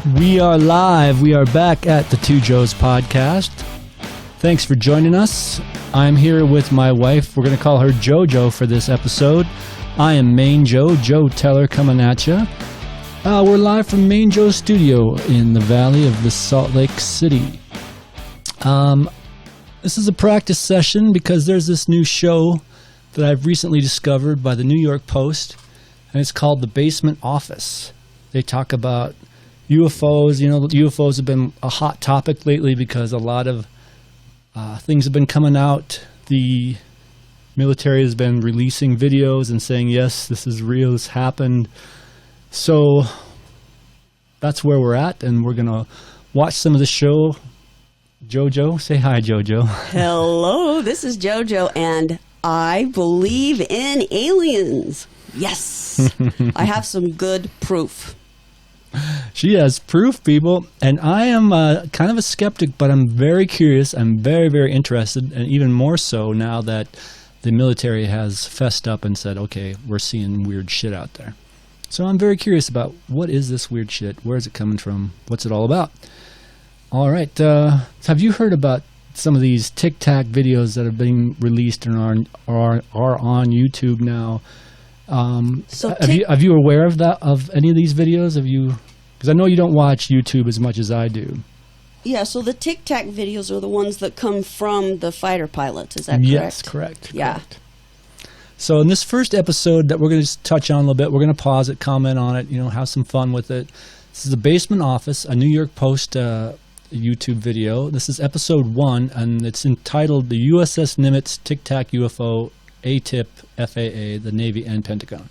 We are live. We are back at the Two Joes podcast. Thanks for joining us. I'm here with my wife. We're going to call her JoJo for this episode. I am MainJoe, Joe Teller coming at you. We're live from MainJoe's studio in the valley of the Salt Lake City. This is a practice session because there's this new show that I've recently discovered by the New York Post, and it's called The Basement Office. They talk about UFOs. You know, UFOs have been a hot topic lately because a lot of things have been coming out. The military has been releasing videos and saying, yes, this is real, this happened. So that's where we're at, and we're going to watch some of the show. JoJo, say hi, JoJo. Hello, this is JoJo, and I believe in aliens. Yes, I have some good proof. She has proof, people, and I am kind of a skeptic, but I'm very curious. I'm very, very interested, and even more so now that the military has fessed up and said, okay, we're seeing weird shit out there. So I'm very curious about what is this weird shit? Where is it coming from? What's it all about? All right. Have you heard about some of these Tic Tac videos that have been released and are on YouTube now? Are you aware of that? Of any of these videos? Have you? Because I know you don't watch YouTube as much as I do. Yeah. So the Tic Tac videos are the ones that come from the fighter pilots. Is that correct? Yes, correct. Yeah. Correct. So in this first episode that we're going to touch on a little bit, we're going to pause it, comment on it, have some fun with it. This is The Basement Office, a New York Post YouTube video. This is episode 1, and it's entitled The USS Nimitz Tic Tac UFO AATIP FAA, the Navy, and Pentagon.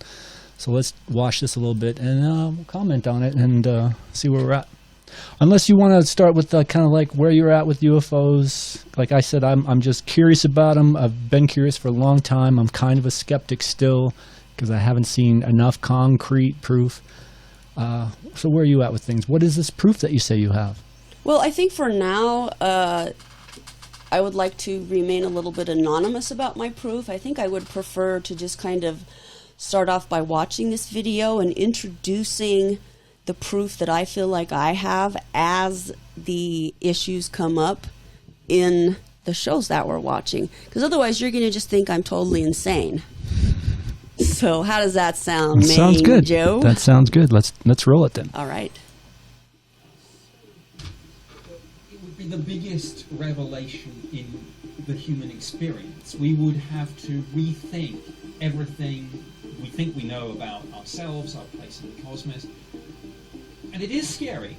So let's watch this a little bit and we'll comment on it and see where we're at. Unless you want to start with kind of like where you're at with UFOs. Like I said, I'm just curious about them. I've been curious for a long time. I'm kind of a skeptic still because I haven't seen enough concrete proof. So where are you at with things? What is this proof that you say you have? Well, I think for now, I would like to remain a little bit anonymous about my proof. I think I would prefer to just kind of start off by watching this video and introducing the proof that I feel like I have as the issues come up in the shows that we're watching. Because otherwise you're going to just think I'm totally insane. So how does that sound, Sounds good. Joe? That sounds good. Let's roll it then. All right. The biggest revelation in the human experience. We would have to rethink everything we think we know about ourselves, our place in the cosmos. And it is scary.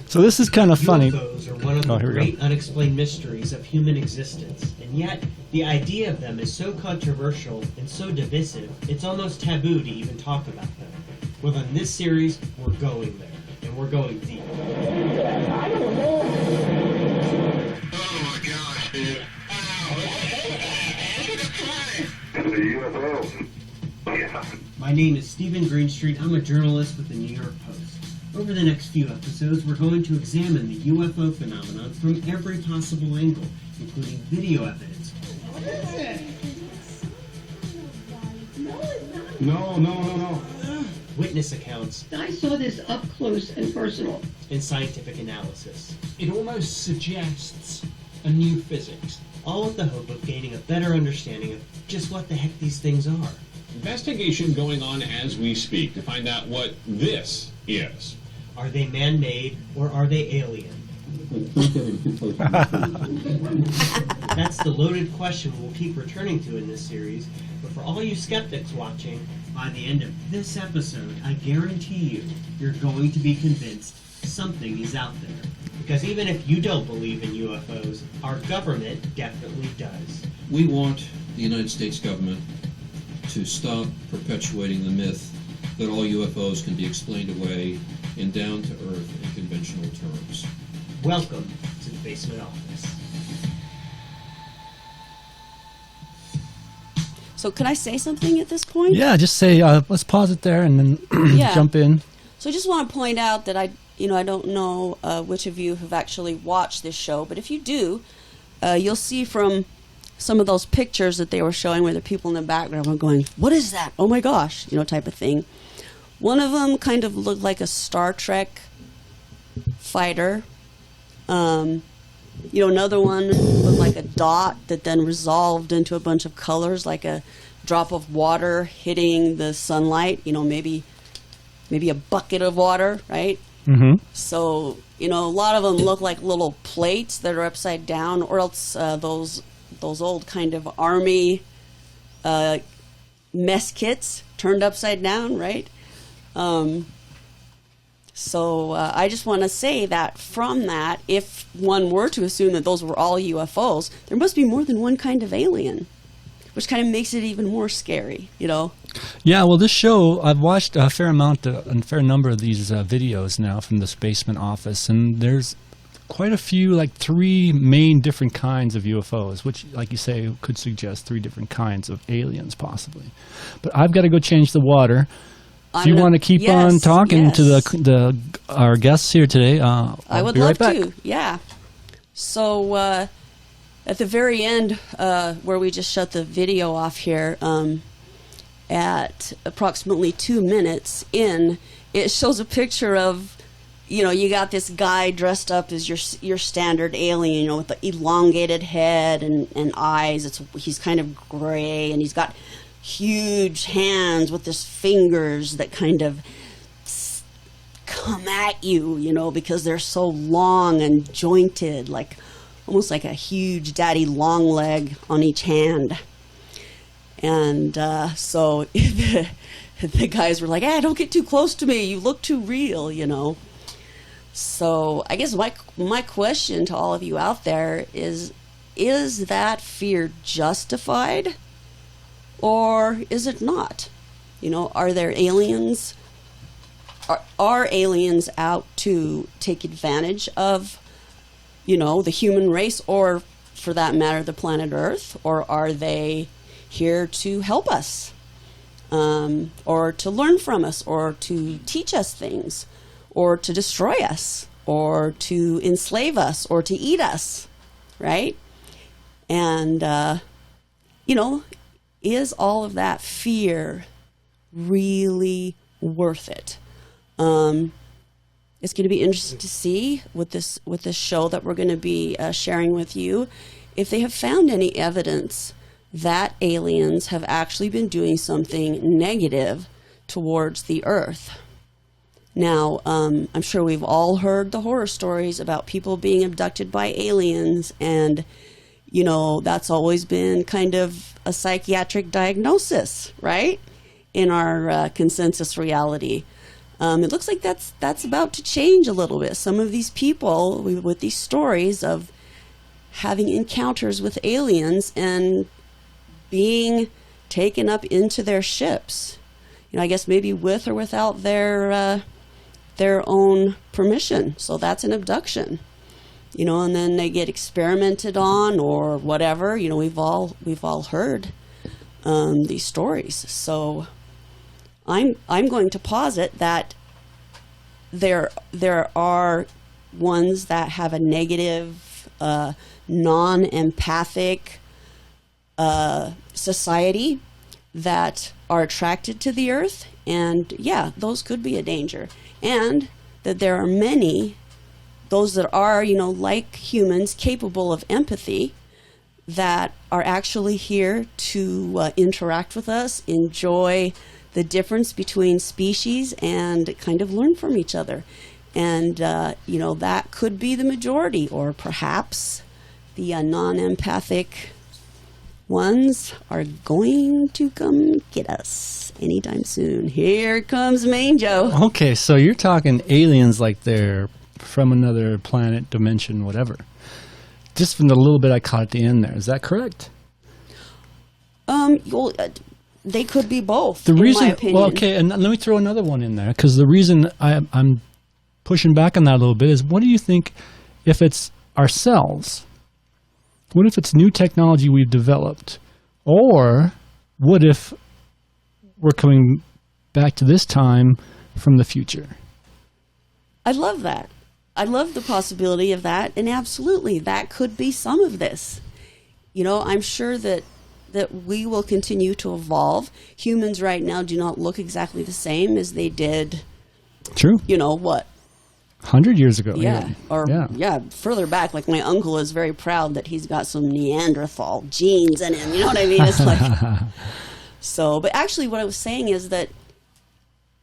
So this is kind of funny. UFOs are one of the great unexplained mysteries of human existence, and yet the idea of them is so controversial and so divisive, it's almost taboo to even talk about them. Well, in this series, we're going there. And we're going deep. Oh my gosh, dude. It's a UFO. Yeah. My name is Stephen Greenstreet. I'm a journalist with the New York Post. Over the next few episodes, we're going to examine the UFO phenomenon from every possible angle, including video evidence. No. Witness accounts. I saw this up close and personal. And scientific analysis. It almost suggests a new physics. All with the hope of gaining a better understanding of just what the heck these things are. Investigation going on as we speak to find out what this is. Are they man-made or are they alien? That's the loaded question we'll keep returning to in this series. But for all you skeptics watching, by the end of this episode, I guarantee you, you're going to be convinced something is out there. Because even if you don't believe in UFOs, our government definitely does. We want the United States government to stop perpetuating the myth that all UFOs can be explained away in down-to-earth and conventional terms. Welcome to the Basement Office. So can I say something at this point? Yeah, just say, let's pause it there and then jump in. So I just want to point out that I don't know which of you have actually watched this show, but if you do, you'll see from some of those pictures that they were showing where the people in the background were going, what is that? Oh my gosh, type of thing. One of them kind of looked like a Star Trek fighter. Another one looked like a dot that then resolved into a bunch of colors, like a drop of water hitting the sunlight. Maybe a bucket of water, right? Mm-hmm. So, a lot of them look like little plates that are upside down, or else those old kind of army mess kits turned upside down, right? So I just want to say that from that, if one were to assume that those were all UFOs, there must be more than one kind of alien, which kind of makes it even more scary, Yeah, well, this show, I've watched a fair number of these videos now from this basement office, and there's quite a few, like 3 main different kinds of UFOs, which, like you say, could suggest 3 different kinds of aliens, possibly. But I've got to go change the water. If you want to keep on talking to our guests here today, I would be love right back. to. Yeah. So at the very end, where we just shut the video off here, at approximately 2 minutes in, it shows a picture of, you got this guy dressed up as your standard alien, with the elongated head and eyes. He's kind of gray, and he's got huge hands with his fingers that kind of come at you, because they're so long and jointed, almost like a huge daddy long leg on each hand. And so the guys were like, don't get too close to me. You look too real, So I guess my question to all of you out there is that fear justified? Or is it not? Are there aliens? Are aliens out to take advantage of, the human race, or for that matter, the planet Earth? Or are they here to help us? Or to learn from us, or to teach us things, or to destroy us, or to enslave us, or to eat us, right? And, is all of that fear really worth it? It's going to be interesting to see with this show that we're going to be sharing with you, if they have found any evidence that aliens have actually been doing something negative towards the Earth. Now, I'm sure we've all heard the horror stories about people being abducted by aliens, and that's always been kind of a psychiatric diagnosis, right? In our consensus reality. It looks like that's about to change a little bit. Some of these people with these stories of having encounters with aliens and being taken up into their ships. I guess maybe with or without their own permission. So that's an abduction. And then they get experimented on or whatever. We've all heard these stories. So I'm going to posit that there are ones that have a negative, non-empathic society that are attracted to the Earth, and those could be a danger. And that there are many, those that are, like humans, capable of empathy, that are actually here to interact with us, enjoy the difference between species, and kind of learn from each other. And, that could be the majority, or perhaps the non-empathic ones are going to come get us anytime soon. Here comes MainJoe. Okay, so you're talking aliens like they're from another planet, dimension, whatever. Just from the little bit I caught at the end there. Is that correct? Well, they could be both, in my opinion. Well, okay, and let me throw another one in there, because the reason I'm pushing back on that a little bit is, what do you think if it's ourselves? What if it's new technology we've developed? Or what if we're coming back to this time from the future? I love that. I love the possibility of that, and absolutely, that could be some of this. I'm sure that that we will continue to evolve. Humans right now do not look exactly the same as they did, True. 100 years ago. Yeah. even. Or, yeah, further back. Like, my uncle is very proud that he's got some Neanderthal genes in him. You know what I mean? It's like... So, but actually what I was saying is that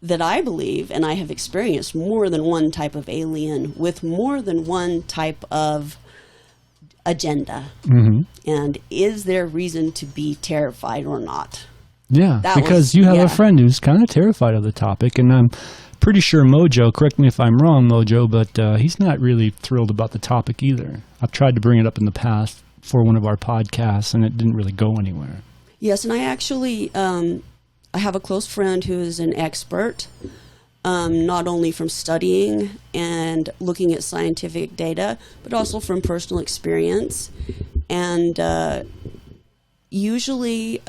I believe, and I have experienced more than one type of alien with more than one type of agenda. Mm-hmm. And is there reason to be terrified or not? Yeah, because you have a friend who's kind of terrified of the topic, and I'm pretty sure MainJoe, correct me if I'm wrong, MainJoe, but he's not really thrilled about the topic either. I've tried to bring it up in the past for one of our podcasts, and it didn't really go anywhere. Yes, and I actually, I have a close friend who is an expert, not only from studying and looking at scientific data, but also from personal experience. And usually,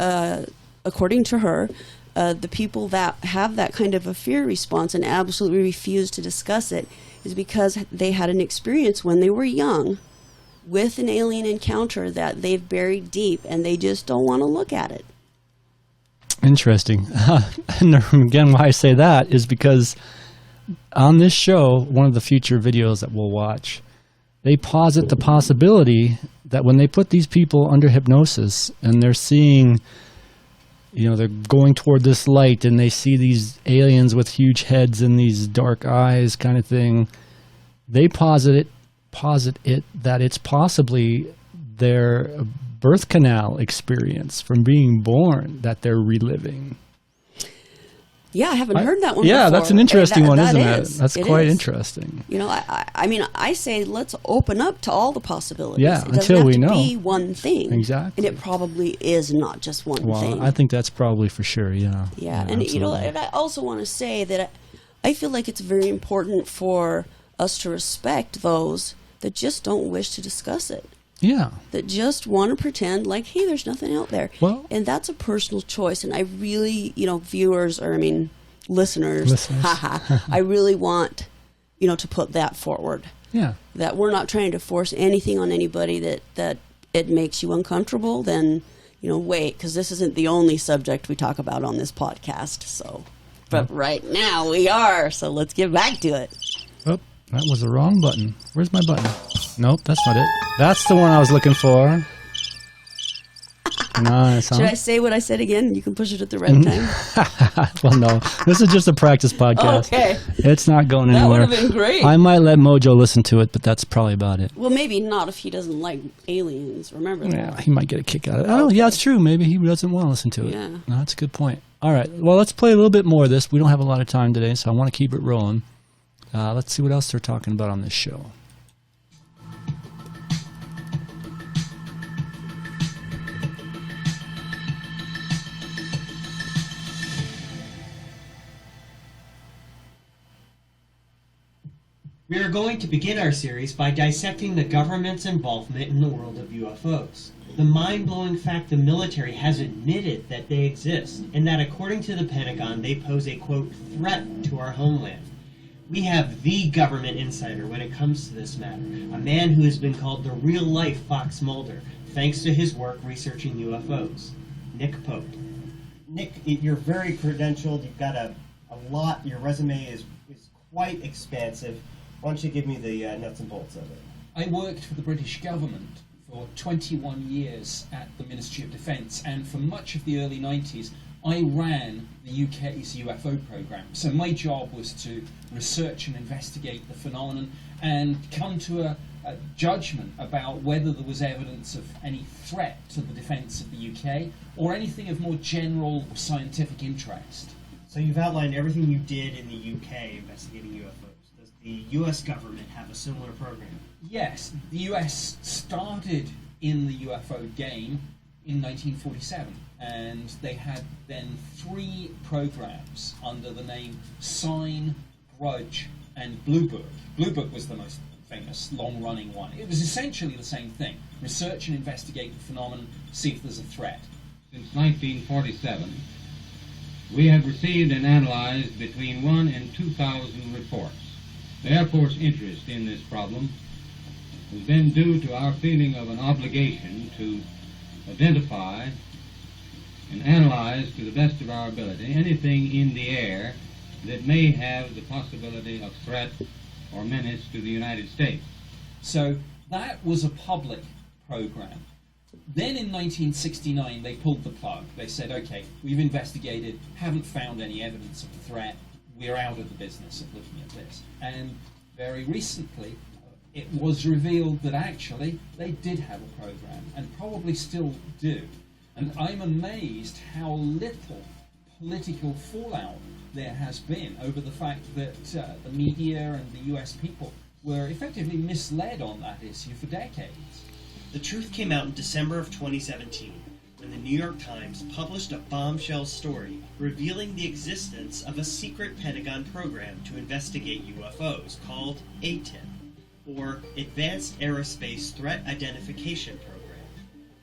according to her, the people that have that kind of a fear response and absolutely refuse to discuss it is because they had an experience when they were young with an alien encounter that they've buried deep, and they just don't want to look at it. Interesting. And again, why I say that is because on this show, one of the future videos that we'll watch, they posit the possibility that when they put these people under hypnosis and they're seeing, they're going toward this light and they see these aliens with huge heads and these dark eyes kind of thing, they posit it that it's possibly their birth canal experience from being born that they're reliving. Yeah, I haven't heard that one Yeah, before. that's an interesting one, isn't it? That's quite interesting. I mean, I say let's open up to all the possibilities. Yeah, it doesn't until have we to know. be one thing. Exactly. And it probably is not just one thing. I think that's probably for sure, yeah. Yeah, and absolutely. and I also want to say that I feel like it's very important for us to respect those that just don't wish to discuss it. Yeah. That just want to pretend like, hey, there's nothing out there. Well, and that's a personal choice. And I really, listeners. I really want, to put that forward. Yeah. That we're not trying to force anything on anybody that it makes you uncomfortable, then, wait, because this isn't the only subject we talk about on this podcast. So, but right now we are. So let's get back to it. Oh, that was the wrong button. Where's my button? Nope, that's not it. That's the one I was looking for. Nice, huh? Should I say what I said again? You can push it at the right time. Well, no. This is just a practice podcast. Okay. It's not going anywhere. That would have been great. I might let MainJoe listen to it, but that's probably about it. Well, maybe not if he doesn't like aliens. Remember that. Yeah, he might get a kick out of it. Oh, yeah, it's true. Maybe he doesn't want to listen to it. Yeah. No, that's a good point. All right. Well, let's play a little bit more of this. We don't have a lot of time today, so I want to keep it rolling. Let's see what else they're talking about on this show. We are going to begin our series by dissecting the government's involvement in the world of UFOs. The mind-blowing fact the military has admitted that they exist, and that according to the Pentagon, they pose a, quote, threat to our homeland. We have the government insider when it comes to this matter, a man who has been called the real-life Fox Mulder, thanks to his work researching UFOs, Nick Pope. Nick, you're very credentialed, you've got a lot, your resume is quite expansive. Why don't you give me the nuts and bolts of it? I worked for the British government for 21 years at the Ministry of Defence, and for much of the early 90s I ran the UK's UFO programme. So my job was to research and investigate the phenomenon and come to a judgment about whether there was evidence of any threat to the defence of the UK or anything of more general scientific interest. So you've outlined everything you did in the UK investigating UFOs. Does the US government have a similar program? Yes, the US started in the UFO game in 1947, and they had then 3 programs under the name Sign, Grudge, and Blue Book. Blue Book was the most famous, long-running one. It was essentially the same thing: research and investigate the phenomenon, see if there's a threat. Since 1947, we have received and analyzed between 1 and 2,000 reports. The Air Force interest in this problem has been due to our feeling of an obligation to identify and analyze to the best of our ability anything in the air that may have the possibility of threat or menace to the United States. So that was a public program. Then in 1969, they pulled the plug. They said, okay, we've investigated, haven't found any evidence of a threat. We're out of the business of looking at this. And very recently, it was revealed that actually they did have a program, and probably still do. And I'm amazed how little political fallout there has been over the fact that the media and the US people were effectively misled on that issue for decades. The truth came out in December of 2017 when the New York Times published a bombshell story revealing the existence of a secret Pentagon program to investigate UFOs called AATIP, or Advanced Aerospace Threat Identification Program.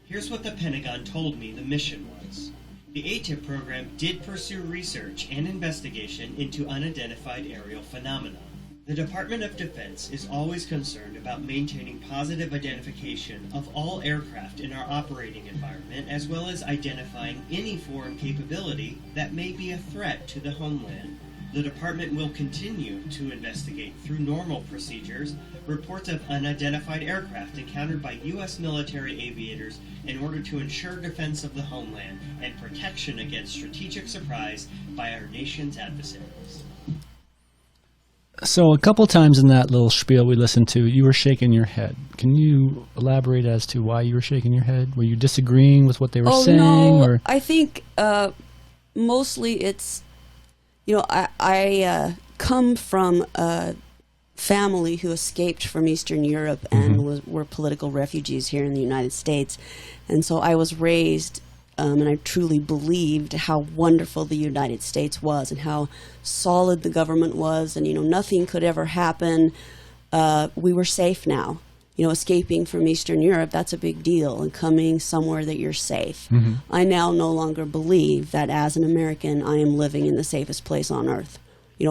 Here's what the Pentagon told me the mission was. The AATIP program did pursue research and investigation into unidentified aerial phenomena. The Department of Defense is always concerned about maintaining positive identification of all aircraft in our operating environment, as well as identifying any foreign capability that may be a threat to the homeland. The department will continue to investigate through normal procedures reports of unidentified aircraft encountered by U.S. military aviators in order to ensure defense of the homeland and protection against strategic surprise by our nation's adversaries. So a couple times in that little spiel we listened to, you were shaking your head. Can you elaborate as to why you were shaking your head? Were you disagreeing with what they were saying? No, or? I think mostly it's, I come from a family who escaped from Eastern Europe and were political refugees here in the United States. And so I was raised and I truly believed how wonderful the United States was and how solid the government was, and nothing could ever happen. We were safe now. Escaping from Eastern Europe, that's a big deal, and coming somewhere that you're safe. I now no longer believe that as an American I am living in the safest place on earth.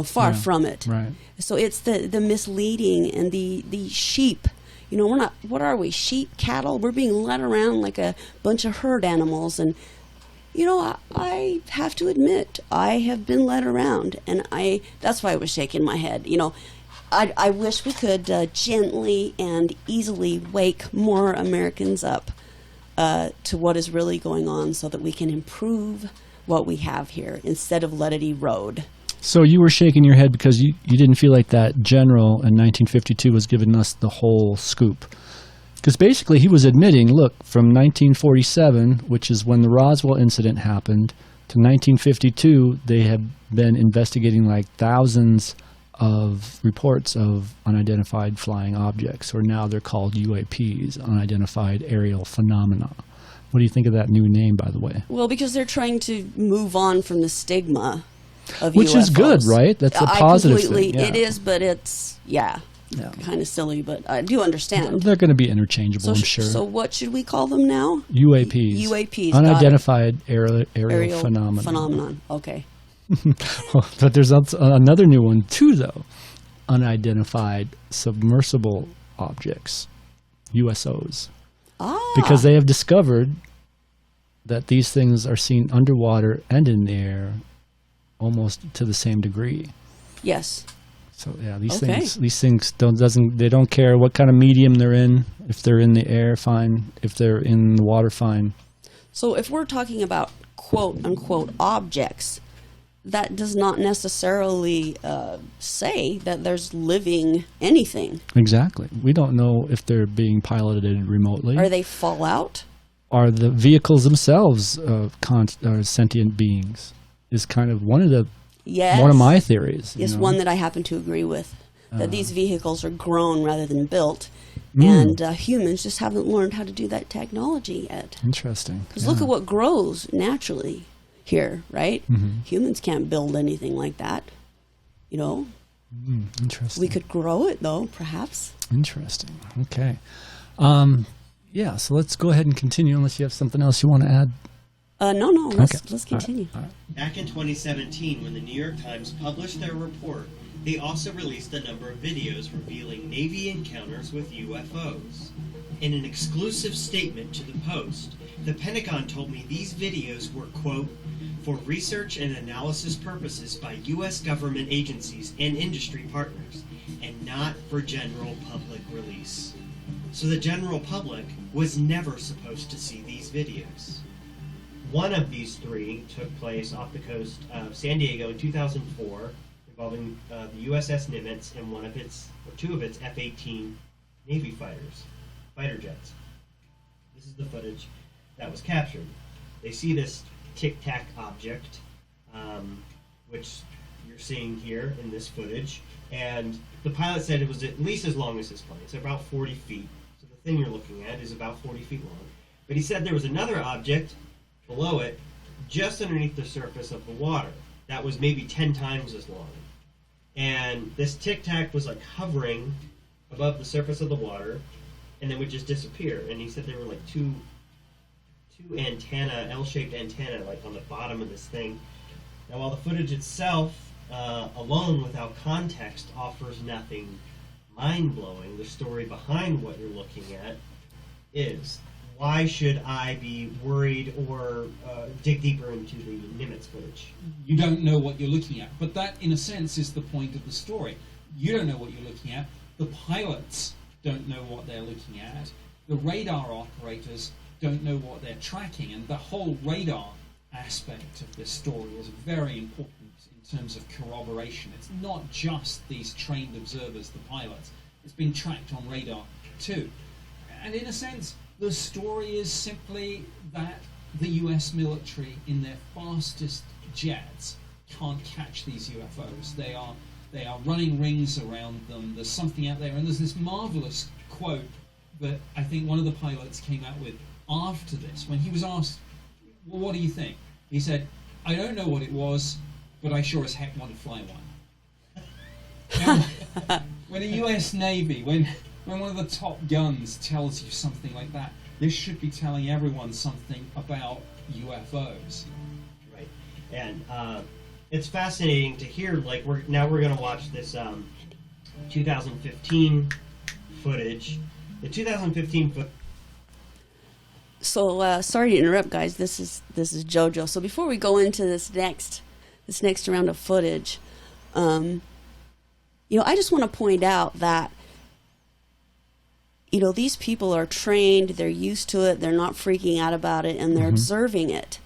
Far from it. Right. So it's the misleading and the sheep. We're not, what are we, sheep, cattle? We're being led around like a bunch of herd animals. And, I have to admit, I have been led around. And that's why I was shaking my head. I wish we could gently and easily wake more Americans up to what is really going on so that we can improve what we have here instead of let it erode. So you were shaking your head because you didn't feel like that general in 1952 was giving us the whole scoop. Because basically he was admitting, look, from 1947, which is when the Roswell incident happened, to 1952, they have been investigating like thousands of reports of unidentified flying objects, or now they're called UAPs, unidentified aerial phenomena. What do you think of that new name, by the way? Well, because they're trying to move on from the stigma of Which UFOs. is good, right? That's a positive thing. Yeah. It is, but it's, kind of silly, but I do understand. They're going to be interchangeable, I'm sure. So what should we call them now? UAPs. UAPs. Unidentified aerial phenomena. Phenomenon, okay. But there's another new one, too, though. Unidentified submersible objects, USOs. Because they have discovered that these things are seen underwater and in the air almost to the same degree. Yes. So yeah, these things don't care what kind of medium they're in. If they're in the air, fine. If they're in the water, fine. So if we're talking about quote unquote objects, that does not necessarily say that there's living anything. Exactly. We don't know if they're being piloted remotely. Are they fallout? Are the vehicles themselves sentient beings? Is kind of one of my theories. Yes, one that I happen to agree with. That these vehicles are grown rather than built, and humans just haven't learned how to do that technology yet. Interesting. Because look at what grows naturally here, right? Humans can't build anything like that. Interesting. We could grow it, though, perhaps. Interesting. Okay. So let's go ahead and continue, unless you have something else you want to add. No. Let's continue. All right. Back in 2017, when the New York Times published their report, they also released a number of videos revealing Navy encounters with UFOs. In an exclusive statement to the Post, the Pentagon told me these videos were, quote, for research and analysis purposes by U.S. government agencies and industry partners, and not for general public release. So the general public was never supposed to see these videos. One of these three took place off the coast of San Diego in 2004, involving the USS Nimitz and two of its F-18 Navy fighter jets. This is the footage that was captured. They see this tic-tac object, which you're seeing here in this footage, and the pilot said it was at least as long as this plane, so about 40 feet. So the thing you're looking at is about 40 feet long. But he said there was another object below it, just underneath the surface of the water, that was maybe 10 times as long. And this tic-tac was like hovering above the surface of the water, and then would just disappear. And he said there were like two L-shaped antenna, like on the bottom of this thing. Now, while the footage itself, alone without context, offers nothing mind-blowing, the story behind what you're looking at is, why should I be worried or dig deeper into the Nimitz footage? You don't know what you're looking at, but that, in a sense, is the point of the story. You don't know what you're looking at. The pilots don't know what they're looking at. The radar operators don't know what they're tracking, and the whole radar aspect of this story is very important in terms of corroboration. It's not just these trained observers, the pilots. It's been tracked on radar too. And in a sense, the story is simply that the US military, in their fastest jets, can't catch these UFOs. They are running rings around them. There's something out there, and there's this marvelous quote that I think one of the pilots came out with after this, when he was asked, well, what do you think? He said, I don't know what it was, but I sure as heck want to fly one. When the US Navy, when one of the top guns tells you something like that, this should be telling everyone something about UFOs. Right. And it's fascinating to hear, like, we're going to watch this 2015 footage. The 2015 footage. So sorry to interrupt, guys. This is JoJo. So before we go into this next round of footage, I just want to point out that these people are trained, they're used to it, they're not freaking out about it, and they're observing it.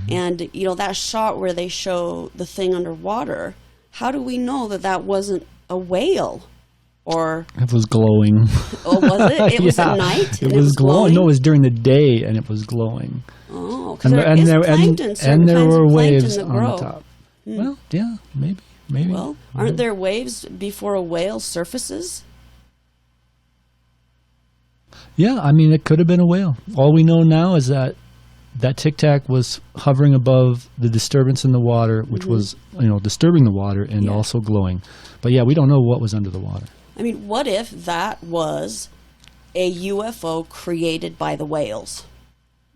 And that shot where they show the thing underwater, how do we know that wasn't a whale? Or it was glowing. Oh, was it? It was at night? It was glowing? No, it was during the day, and it was glowing. Oh, because there were waves that on grow. the top. Well, yeah, maybe. Well, aren't there waves before a whale surfaces? Yeah, I mean, it could have been a whale. All we know now is that tic-tac was hovering above the disturbance in the water, which was, disturbing the water and also glowing. But yeah, we don't know what was under the water. I mean, what if that was a UFO created by the whales?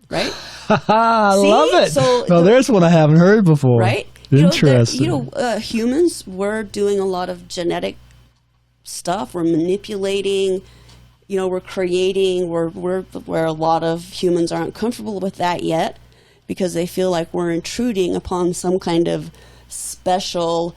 Right? I love it. So there's one I haven't heard before. Right? Interesting. Humans, we're doing a lot of genetic stuff. We're manipulating. We're creating. Where a lot of humans aren't comfortable with that yet, because they feel like we're intruding upon some kind of special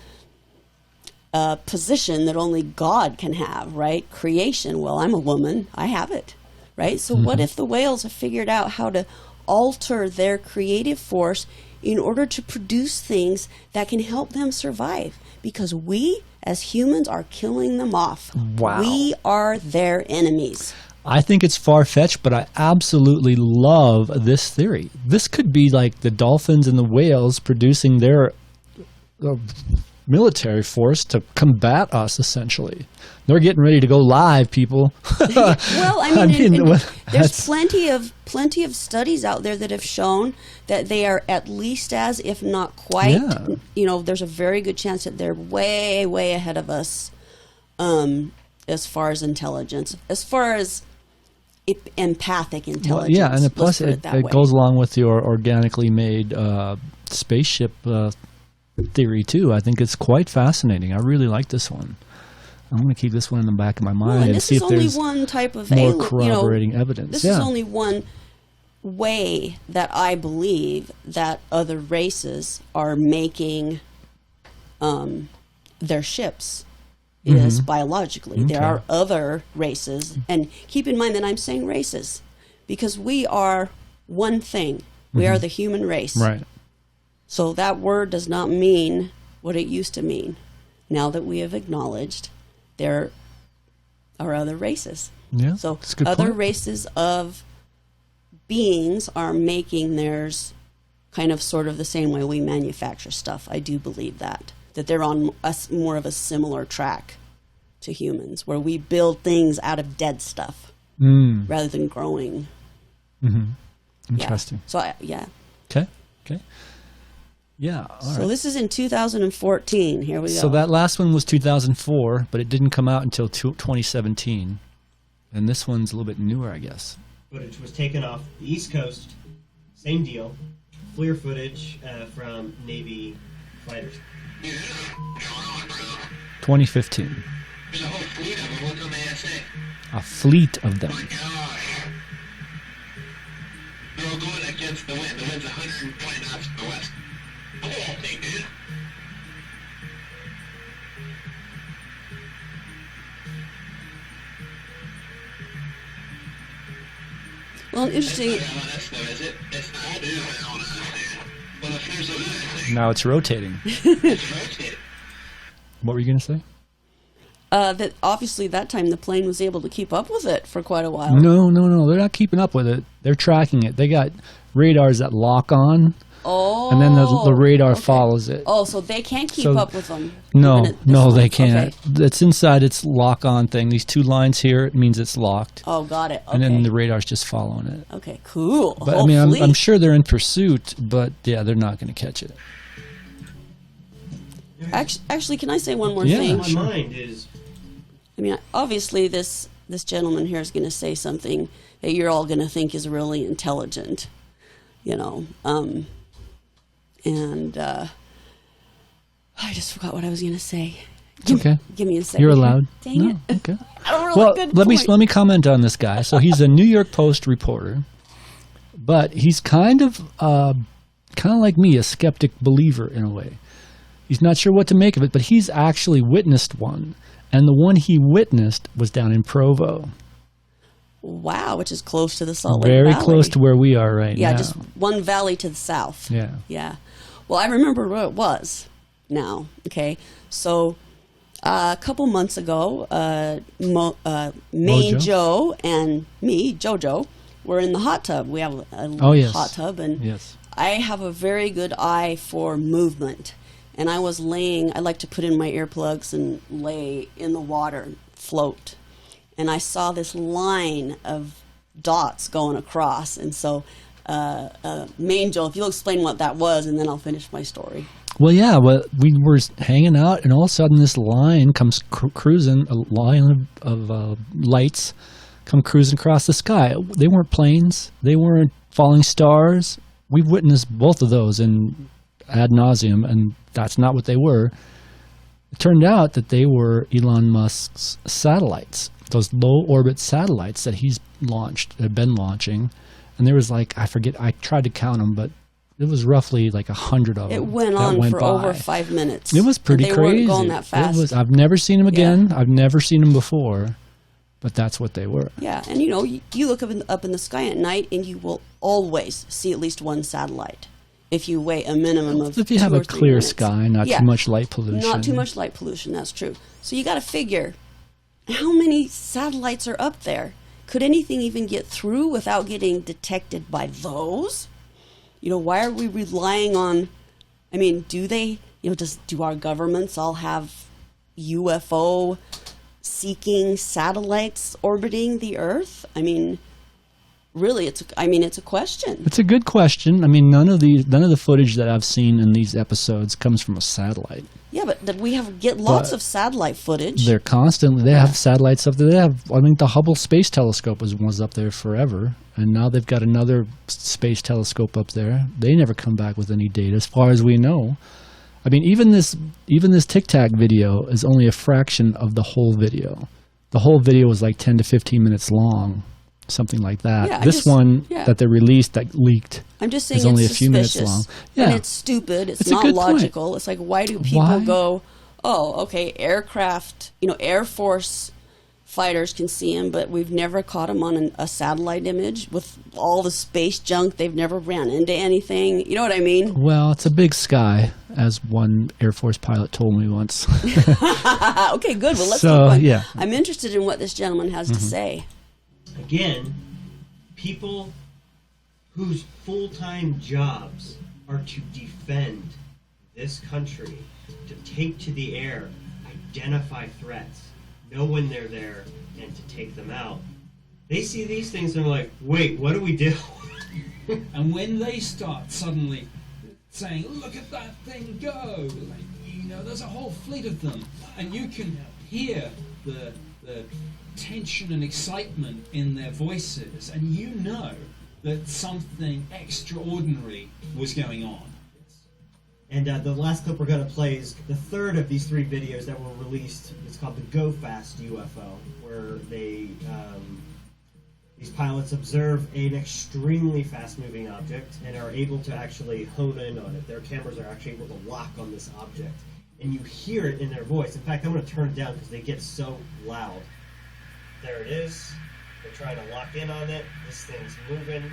position that only God can have, right? Creation. Well, I'm a woman. I have it, right? So what if the whales have figured out how to alter their creative force in order to produce things that can help them survive? Because we, as humans, are killing them off. Wow. We are their enemies. I think it's far-fetched, but I absolutely love this theory. This could be like the dolphins and the whales producing their military force to combat us, essentially. They're getting ready to go live, people. Well, I mean there's plenty of studies out there that have shown that they are at least as, if not quite, there's a very good chance that they're way, way ahead of us as far as intelligence, as far as empathic intelligence. Well, and plus it goes along with your organically made spaceship theory too. I think it's quite fascinating. I really like this one. I'm going to keep this one in the back of my Well, mind and and this see is if only there's one type of more alien, corroborating evidence. This Yeah. is only one way that I believe that other races are making their ships is biologically. There are other races, and keep in mind that I'm saying races because we are one thing. We are the human race. Right. So that word does not mean what it used to mean. Now that we have acknowledged there are other races. Yeah. So that's a good other point. races of beings are making theirs kind of sort of the same way we manufacture stuff. I do believe that they're on more of a similar track to humans, where we build things out of dead stuff rather than growing. Interesting. So yeah. Okay. Yeah. All So right. this is in 2014. Here we go. So that last one was 2004, but it didn't come out until 2017. And this one's a little bit newer, I guess. Footage was taken off the East Coast. Same deal. FLIR footage from Navy fighters. 2015. There's a whole fleet of them. What's on the ASA? A fleet of them. Oh my gosh. They're all going against the wind. The wind's 120 knots to the west. The whole thing, dude. well, interesting. It's not LNS though, is it? It's not. It is LNS, dude. Well, if there's a thing, Now it's rotating. it's rotated. What were you going to say? That obviously that time the plane was able to keep up with it for quite a while. No. They're not keeping up with it. They're tracking it. They got radars that lock on, Oh. and then the radar okay. follows it. Oh, so they can't keep So- up with them. No, even at this no, one. they can't. Okay. It's inside its lock-on thing. These two lines here, it means it's locked. Oh, got it. Okay. And then the radar's just following it. Okay, cool. But Whole I mean, fleet. I'm sure they're in pursuit, but yeah, they're not going to catch it. Actually, can I say one more Yeah. thing? My mind is I mean, obviously, this gentleman here is going to say something that you're all going to think is really intelligent, you know. I just forgot what I was going to say. Okay. Give me a second. You're allowed. Dang No, it. okay. I don't really Well, good let point. me comment on this guy. So he's a New York Post reporter, but he's kind of like me, a skeptic believer in a way. He's not sure what to make of it, but he's actually witnessed one, and the one he witnessed was down in Provo, Wow, which is close to the Salt Lake very Valley. close to where we are right Yeah, now. just one valley to the south. Yeah. Yeah. Well, I remember where it was now. Okay. So a couple months ago, MainJoe and me, JoJo, were in the hot tub. We have a yes. hot tub, and Yes. I have a very good eye for movement. And I was laying, I like to put in my earplugs and lay in the water, float. And I saw this line of dots going across. And so, MainJoe, if you'll explain what that was, and then I'll finish my story. Well, yeah, we were hanging out, and all of a sudden this line comes cruising, a line of lights come cruising across the sky. They weren't planes. They weren't falling stars. We've witnessed both of those in ad nauseum, and that's not what they were. It turned out that they were Elon Musk's satellites, those low-orbit satellites that he's had been launching. And there was I forget, I tried to count them, but it was roughly 100 of them. It went that on went for by. over 5 minutes. It was pretty and they crazy. weren't going that fast. I've never seen them again. Yeah. I've never seen them before, but that's what they were. Yeah, and you look up in the sky at night, and you will always see at least one satellite. If you wait a minimum of If you have 2 a or 3 clear minutes. sky, not Yeah. too much light pollution. Not too much light pollution, that's true. So you got to figure, how many satellites are up there? Could anything even get through without getting detected by those? Why are we relying on, do they, do our governments all have UFO seeking satellites orbiting the Earth? Really, it's a question. It's a good question. None of the footage that I've seen in these episodes comes from a satellite. Yeah, but that we get lots of satellite footage. They're constantly. They have satellites up there. They have. The Hubble Space Telescope was up there forever, and now they've got another space telescope up there. They never come back with any data, as far as we know. I mean, even this Tic Tac video is only a fraction of the whole video. The whole video was like 10 to 15 minutes long, something like that. Yeah, this one that they released that leaked I'm just saying is only a it's few minutes suspicious. long. Yeah. And it's stupid. It's a not good logical. point. It's like, why do people go, oh, okay, aircraft, Air Force fighters can see him, but we've never caught him on a satellite image with all the space junk. They've never ran into anything. You know what I mean? Well, it's a big sky, as one Air Force pilot told me once. Okay, good. Well, let's keep on. Yeah. I'm interested in what this gentleman has to say. Again, people whose full-time jobs are to defend this country, to take to the air, identify threats, know when they're there, and to take them out. They see these things and they're like, wait, what do we do? And when they start suddenly saying, look at that thing go, there's a whole fleet of them, and you can hear the tension and excitement in their voices, and you know that something extraordinary was going on. And the last clip we're going to play is the third of these 3 videos that were released. It's called the Go Fast Ufo, where these pilots observe an extremely fast-moving object and are able to actually hone in on it. Their cameras are actually able to lock on this object, and you hear it in their voice. In fact, I'm going to turn it down because they get so loud. There it is. They're trying to lock in on it. This thing's moving.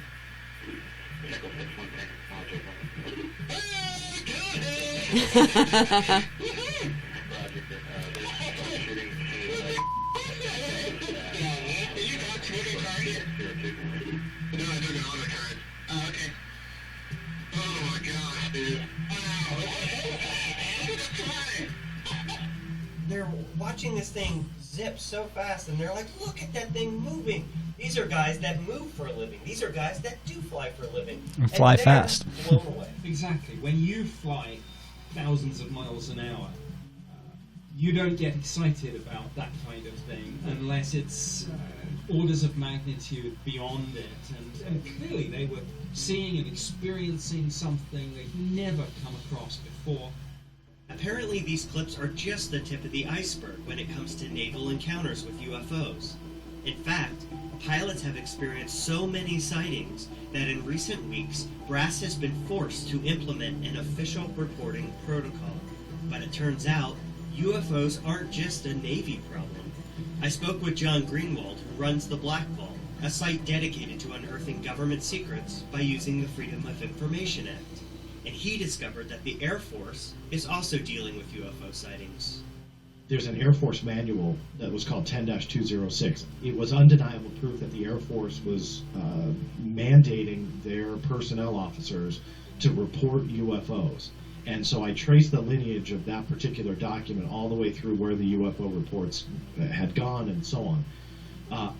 They're watching this thing zip so fast, and they're like, look at that thing moving. These are guys that move for a living. These are guys that do fly for a living. And fly they're fast. Blown away. Exactly. When you fly thousands of miles an hour, you don't get excited about that kind of thing unless it's orders of magnitude beyond it. And clearly they were seeing and experiencing something they'd never come across before. Apparently these clips are just the tip of the iceberg when it comes to naval encounters with UFOs. In fact, pilots have experienced so many sightings that in recent weeks, brass has been forced to implement an official reporting protocol. But it turns out, UFOs aren't just a Navy problem. I spoke with John Greenwald, who runs the Black Vault, a site dedicated to unearthing government secrets by using the Freedom of Information Act. And he discovered that the Air Force is also dealing with UFO sightings. There's an Air Force manual that was called 10-206. It was undeniable proof that the Air Force was mandating their personnel officers to report UFOs. And so I traced the lineage of that particular document all the way through where the UFO reports had gone and so on.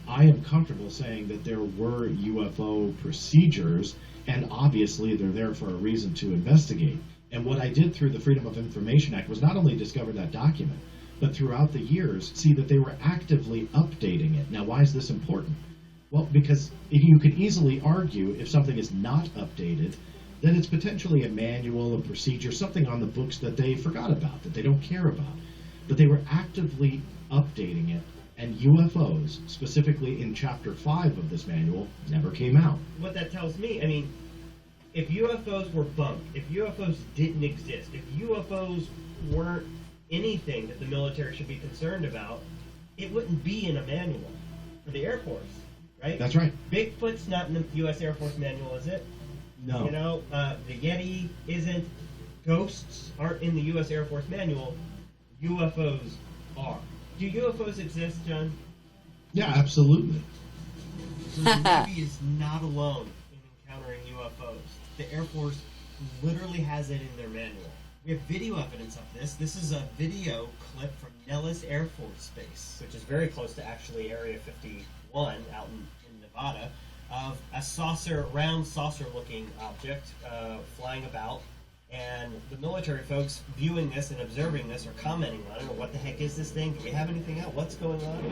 I am comfortable saying that there were UFO procedures, and obviously they're there for a reason to investigate. And what I did through the Freedom of Information Act was not only discover that document, but throughout the years see that they were actively updating it. Now, why is this important? Well, because you could easily argue if something is not updated, then it's potentially a manual, a procedure, something on the books that they forgot about, that they don't care about. But they were actively updating it, and UFOs, specifically in Chapter 5 of this manual, never came out. What that tells me, I mean, if UFOs were bunk, if UFOs didn't exist, if UFOs weren't anything that the military should be concerned about, it wouldn't be in a manual for the Air Force, right? That's right. Bigfoot's not in the U.S. Air Force manual, is it? No. You know, the Yeti isn't. Ghosts aren't in the U.S. Air Force manual. UFOs are. Do UFOs exist, John? Yeah, absolutely. So the Navy is not alone in encountering UFOs. The Air Force literally has it in their manual. We have video evidence of this. This is a video clip from Nellis Air Force Base, which is very close to actually Area 51 out in Nevada, of a round saucer-looking object flying about. And the military folks viewing this and observing this or commenting on it, or what the heck is this thing? Do we have anything out? What's going on?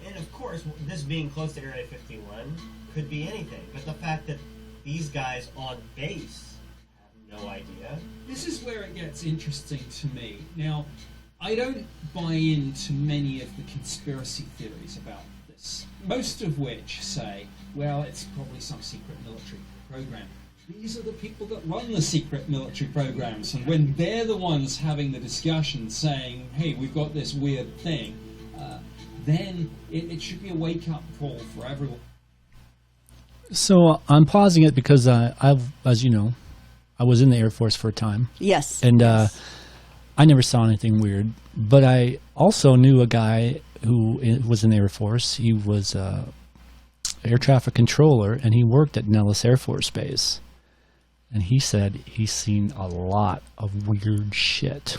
And of course, this being close to Area 51 could be anything. But the fact that these guys on base have no idea. This is where it gets interesting to me. Now, I don't buy into many of the conspiracy theories about this, most of which say, well, it's probably some secret military program. These are the people that run the secret military programs, and when they're the ones having the discussion saying, hey, we've got this weird thing, then it should be a wake-up call for everyone. So I'm pausing it because as you know, I was in the Air Force for a time. Yes. And yes. I never saw anything weird. But I also knew a guy who was in the Air Force. He was air traffic controller, and he worked at Nellis Air Force Base. And he said he's seen a lot of weird shit.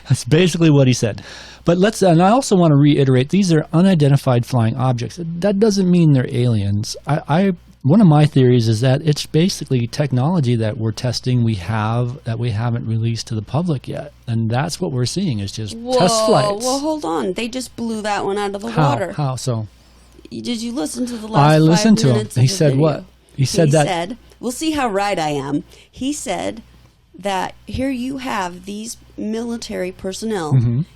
That's basically what he said. But and I also want to reiterate, these are unidentified flying objects. That doesn't mean they're aliens. One of my theories is that it's basically technology that we're testing that we haven't released to the public yet. And that's what we're seeing is just test flights. Well, hold on. They just blew that one out of the How? water. How so? Did you listen to the last I 5 listened to him. minutes of He the said video? what? He said, we'll see how right I am. He said that here you have these military personnel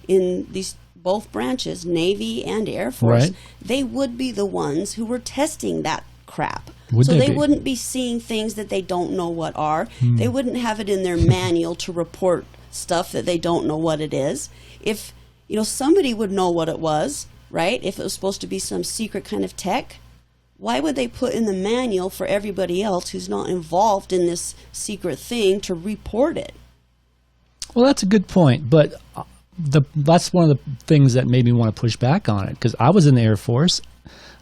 in these both branches, Navy and Air Force. Right. They would be the ones who were testing that crap. Would so they they be? wouldn't be seeing things that they don't know what are. They wouldn't have it in their manual to report stuff that they don't know what it is. If somebody would know what it was, right? If it was supposed to be some secret kind of tech, why would they put in the manual for everybody else who's not involved in this secret thing to report it? Well, that's a good point, but that's one of the things that made me want to push back on it, because I was in the Air Force.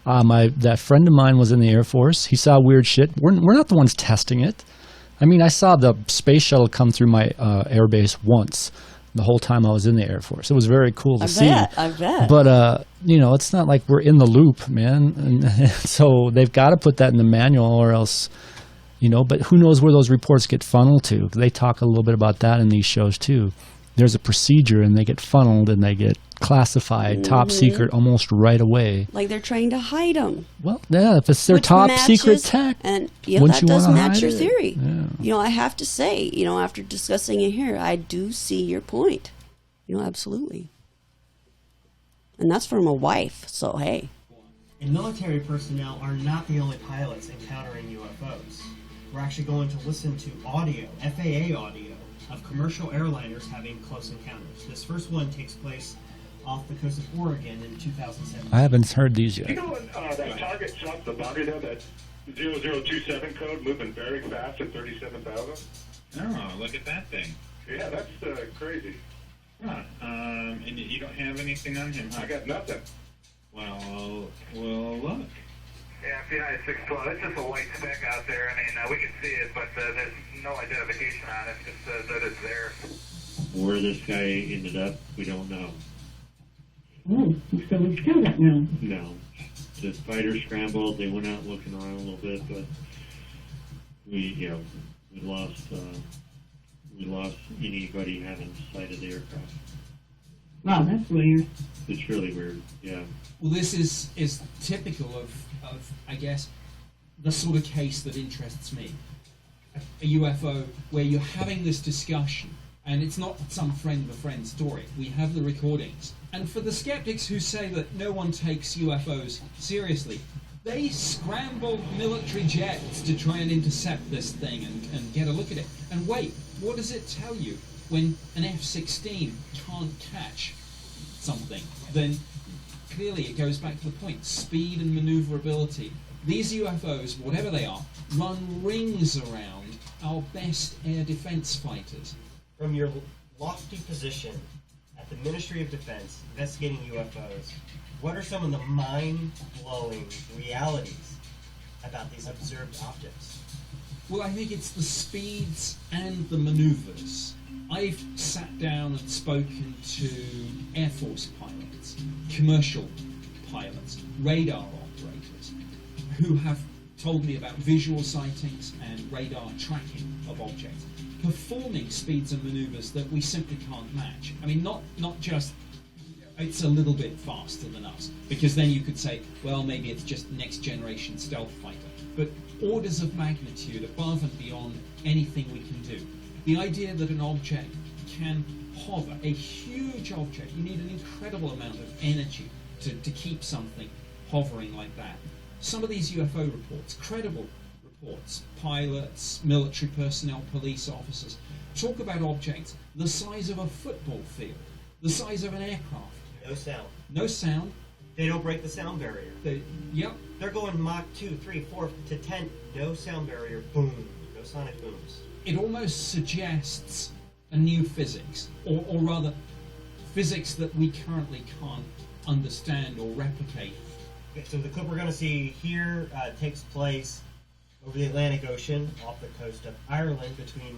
That friend of mine was in the Air Force. He saw weird shit. We're not the ones testing it. I mean, I saw the space shuttle come through my air base once the whole time I was in the Air Force. It was very cool to see. I bet. But, it's not like we're in the loop, man. And so they've got to put that in the manual or else, but who knows where those reports get funneled to. They talk a little bit about that in these shows, too. There's a procedure, and they get funneled, and they get classified, top secret, almost right away. Like they're trying to hide them. Well, yeah, if it's their top secret tech, and wouldn't that you does wanna match hide your it? theory. Yeah. I have to say, after discussing it here, I do see your point. Absolutely. And that's from a wife, so hey. And military personnel are not the only pilots encountering UFOs. We're actually going to listen to audio, FAA audio, of commercial airliners having close encounters. This first one takes place off the coast of Oregon in 2007. I haven't heard these yet. You know what, that target south of Barbados, that 0027 code moving very fast at 37,000? Oh, look at that thing. Yeah, that's crazy. Huh. And you don't have anything on him, huh? I got nothing. Well, look. Yeah, FBI 612. It's just a white speck out there. I mean, we can see it, but there's no identification on it. Just says that it's there. Where this guy ended up, we don't know. Oh, so we still don't know. No. The fighters scrambled. They went out looking around a little bit, but we lost anybody having sight of the aircraft. Wow, that's weird. It's really weird, yeah. Well, this is typical of, I guess, the sort of case that interests me. A UFO where you're having this discussion, and it's not some friend of a friend story. We have the recordings. And for the skeptics who say that no one takes UFOs seriously, they scrambled military jets to try and intercept this thing and get a look at it. And wait, what does it tell you? When an F-16 can't catch something, then clearly it goes back to the point, speed and maneuverability. These UFOs, whatever they are, run rings around our best air defense fighters. From your lofty position at the Ministry of Defense investigating UFOs, what are some of the mind-blowing realities about these observed objects? Well, I think it's the speeds and the maneuvers. I've sat down and spoken to Air Force pilots, commercial pilots, radar operators, who have told me about visual sightings and radar tracking of objects, performing speeds and maneuvers that we simply can't match. I mean, not just it's a little bit faster than us, because then you could say, well, maybe it's just next generation stealth fighter. But orders of magnitude above and beyond anything we can do. The idea that an object can hover, a huge object, you need an incredible amount of energy to keep something hovering like that. Some of these UFO reports, credible reports, pilots, military personnel, police officers, talk about objects the size of a football field, the size of an aircraft. No sound. No sound. They don't break the sound barrier. Yep. They're going Mach 2, 3, 4 to 10. No sound barrier. Boom. No sonic booms. It almost suggests a new physics, or rather, physics that we currently can't understand or replicate. Okay, so the clip we're going to see here takes place over the Atlantic Ocean off the coast of Ireland between...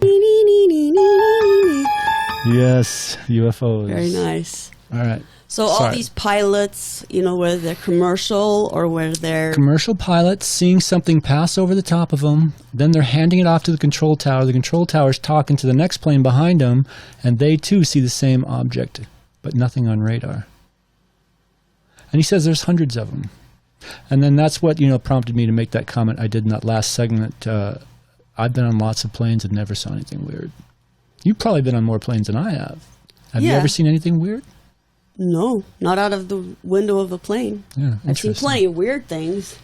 Yes, UFOs. Very nice. All right. So all these pilots, whether they're commercial or whether they're... Commercial pilots seeing something pass over the top of them, then they're handing it off to the control tower. The control tower's talking to the next plane behind them, and they too see the same object, but nothing on radar. And he says there's hundreds of them. And then that's what, prompted me to make that comment I did in that last segment. I've been on lots of planes and never saw anything weird. You've probably been on more planes than I have. Have you ever seen anything weird? No, not out of the window of a plane. Yeah, I've seen plenty of weird things.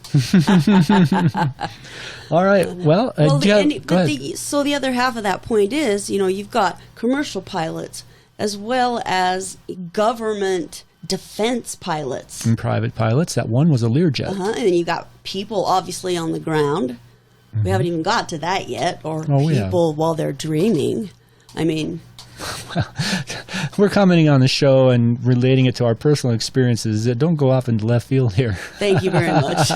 All right. Well, go ahead. So the other half of that point is, you've got commercial pilots as well as government defense pilots. And private pilots. That one was a Learjet. And then you got people obviously on the ground. We haven't even got to that yet. Or people while they're dreaming. I mean... We're commenting on the show and relating it to our personal experiences. Don't go off into left field here. Thank you very much.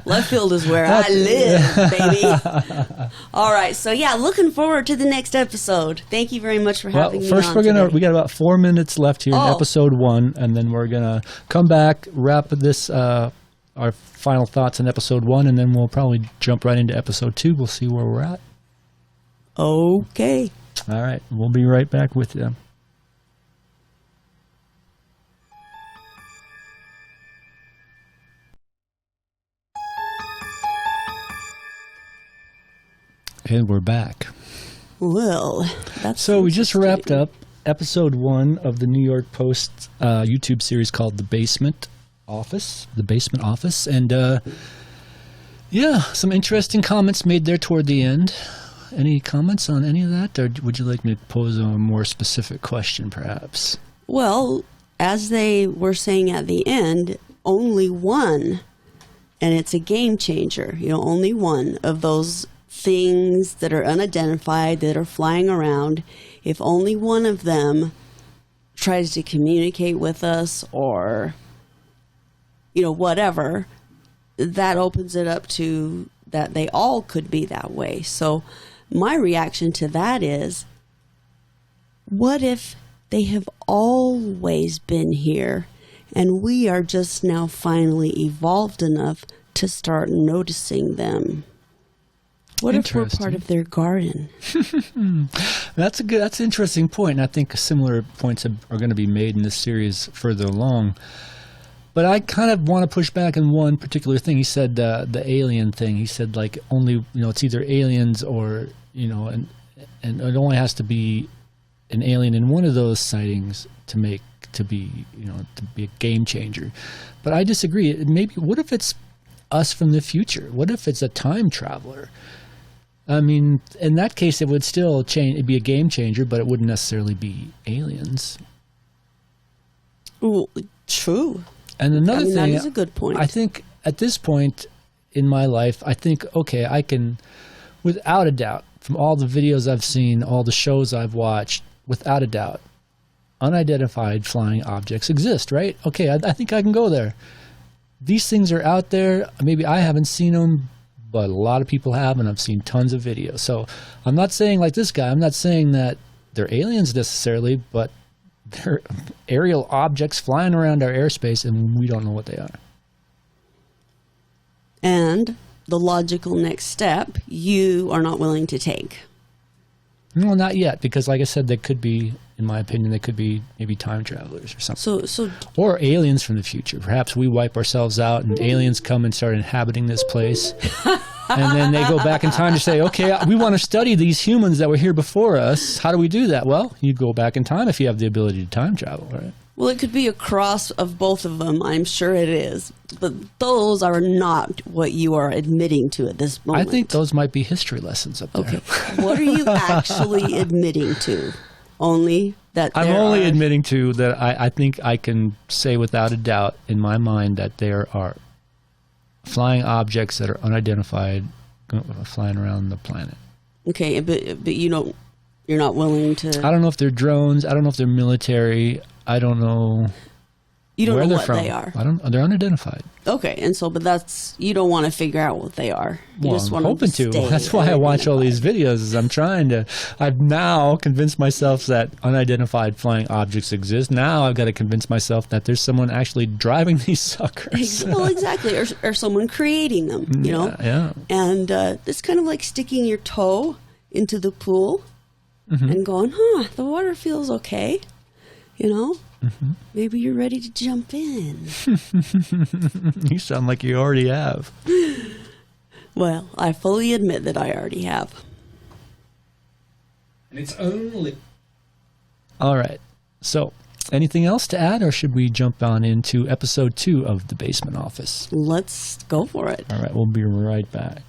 Left field is where I live, baby. All right, so looking forward to the next episode. Thank you very much for having me on. First, we got about 4 minutes left here in episode 1, and then we're gonna come back, wrap this our final thoughts on episode 1, and then we'll probably jump right into episode 2. We'll see where we're at. Okay. All right, we'll be right back with you. And we're back. Well, that's so we just wrapped up episode 1 of the New York Post YouTube series called The Basement Office. And some interesting comments made there toward the end. Any comments on any of that, or would you like me to pose a more specific question, perhaps? Well, as they were saying at the end, only one, and it's a game changer, only one of those things that are unidentified, that are flying around, if only one of them tries to communicate with us or, whatever, that opens it up to that they all could be that way. So my reaction to that is, what if they have always been here and we are just now finally evolved enough to start noticing them? What if we're part of their garden? That's an interesting point, and I think similar points are going to be made in this series further along. But I kind of want to push back on one particular thing. He said the alien thing. He said only it's either aliens or and it only has to be an alien in one of those sightings to be a game changer. But I disagree. Maybe what if it's us from the future? What if it's a time traveler? I mean, in that case, it would still change. It'd be a game changer, but it wouldn't necessarily be aliens. Well, true. And another thing, that is a good point. I think at this point in my life, I can, without a doubt, from all the videos I've seen, all the shows I've watched, without a doubt, unidentified flying objects exist, right? Okay, I think I can go there. These things are out there. Maybe I haven't seen them, but a lot of people have, and I've seen tons of videos. So I'm not saying like this guy, I'm not saying that they're aliens necessarily, but they're aerial objects flying around our airspace, and we don't know what they are. And the logical next step, you are not willing to take. No, not yet, because like I said, they could be in my opinion, they could be maybe time travelers or something. So or aliens from the future. Perhaps we wipe ourselves out and aliens come and start inhabiting this place. And then they go back in time to say, okay, we want to study these humans that were here before us. How do we do that? Well, you go back in time if you have the ability to time travel, right? Well, it could be a cross of both of them. I'm sure it is. But those are not what you are admitting to at this moment. I think those might be history lessons up there. Okay. What are you actually admitting to? Only that I'm only admitting to that I think I can say without a doubt in my mind that there are flying objects that are unidentified flying around the planet. Okay, but you're not willing to... I don't know if they're drones. I don't know if they're military. I don't know. You don't where know they're what from. they are. They're unidentified. Okay, and so, but you don't want to figure out what they are. You Well, just I'm want hoping to. stay That's why I watch all these videos. Is I've now convinced myself that unidentified flying objects exist. Now I've got to convince myself that there's someone actually driving these suckers. Well, exactly, or someone creating them, you know? Yeah. And it's kind of like sticking your toe into the pool and going, the water feels okay, you know? Maybe you're ready to jump in. You sound like you already have. Well, I fully admit that I already have. And it's only... All right. So, anything else to add, or should we jump on into episode 2 of The Basement Office? Let's go for it. All right, we'll be right back.